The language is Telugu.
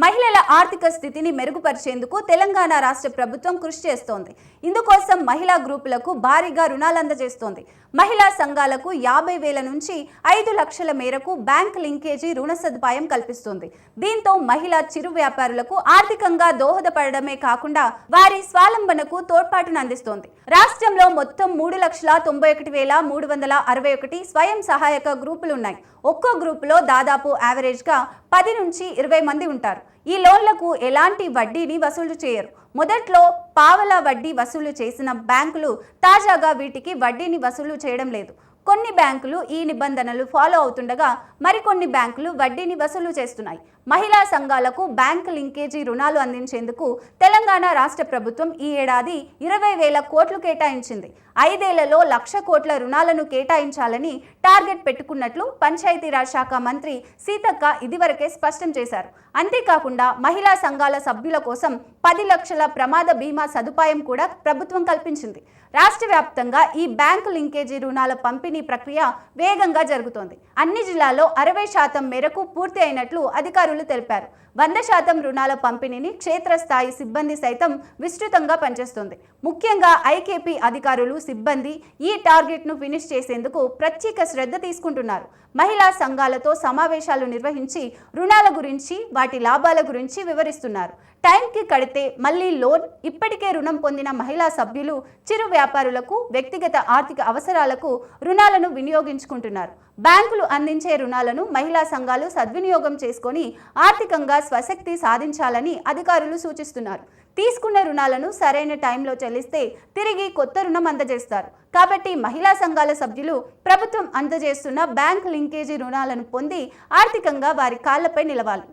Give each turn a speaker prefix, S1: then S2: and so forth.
S1: మహిళల ఆర్థిక స్థితిని మెరుగుపరిచేందుకు తెలంగాణ రాష్ట్ర ప్రభుత్వం కృషి చేస్తోంది. ఇందుకోసం మహిళా గ్రూపులకు భారీగా రుణాలు అందజేస్తోంది. మహిళా సంఘాలకు 50,000 నుంచి 5 లక్షల మేరకు బ్యాంక్ లింకేజీ రుణ సదుపాయం కల్పిస్తుంది. దీంతో మహిళా చిరు వ్యాపారులకు ఆర్థికంగా దోహదపడమే కాకుండా వారి స్వావలంబనకు తోడ్పాటును అందిస్తోంది. రాష్ట్రంలో మొత్తం 3,91,361 స్వయం సహాయక గ్రూపులున్నాయి. ఒక్కో గ్రూపులో దాదాపు యావరేజ్గా 10 నుంచి 20 మంది ఉంటారు. ఈ లోన్లకు ఎలాంటి వడ్డీని వసూలు చేయరు. మొదట్లో పావలా వడ్డీ వసూలు చేసిన బ్యాంకులు తాజాగా వీటికి వడ్డీని వసూలు చేయడం లేదు. కొన్ని బ్యాంకులు ఈ నిబంధనలు ఫాలో అవుతుండగా మరికొన్ని బ్యాంకులు వడ్డీని వసూలు చేస్తున్నాయి. మహిళా సంఘాలకు బ్యాంక్ లింకేజీ రుణాలు అందించేందుకు తెలంగాణ రాష్ట్ర ప్రభుత్వం ఈ ఏడాది 20,000 కోట్లు కేటాయించింది. 5 ఏళ్లలో 1,00,000 కోట్ల రుణాలను కేటాయించాలని టార్గెట్ పెట్టుకున్నట్లు పంచాయతీరాజ్ శాఖ మంత్రి సీతక్క ఇదివరకే స్పష్టం చేశారు. అంతేకాకుండా మహిళా సంఘాల సభ్యుల కోసం 10 లక్షల ప్రమాద బీమా సదుపాయం కూడా ప్రభుత్వం కల్పించింది. రాష్ట్ర వ్యాప్తంగా ఈ బ్యాంకు లింకేజీ రుణాల పంపిణీ ప్రక్రియ వేగంగా జరుగుతోంది. అన్ని జిల్లాల్లో 60% మేరకు పూర్తి అయినట్లు అధికారులు తెలిపారు. 100% రుణాల పంపిణీని క్షేత్రస్థాయి సిబ్బంది సైతం విస్తృతంగా పనిచేస్తుంది. ముఖ్యంగా ఐకేపీ అధికారులు సిబ్బంది ఈ టార్గెట్ను ఫినిష్ చేసేందుకు ప్రత్యేక శ్రద్ధ తీసుకుంటున్నారు. మహిళా సంఘాలతో సమావేశాలు నిర్వహించి రుణాల గురించి, వాటి లాభాల గురించి వివరిస్తున్నారు. టైంకి కడితే మళ్ళీ లోన్, ఇప్పటికే రుణం పొందిన మహిళా సభ్యులు చిరు వ్యాపారులకు వ్యక్తిగత ఆర్థిక అవసరాలకు రుణాలను వినియోగించుకుంటున్నారు. బ్యాంకులు అందించే రుణాలను మహిళా సంఘాలు సద్వినియోగం చేసుకొని ఆర్థికంగా స్వశక్తి సాధించాలని అధికారులు సూచిస్తున్నారు. తీసుకున్న రుణాలను సరైన టైంలో చెల్లిస్తే తిరిగి కొత్త రుణం అందజేస్తారు. కాబట్టి మహిళా సంఘాల సభ్యులు ప్రభుత్వం అందజేస్తున్న బ్యాంక్ లింకేజీ రుణాలను పొంది ఆర్థికంగా వారి కాళ్లపై నిలవాలి.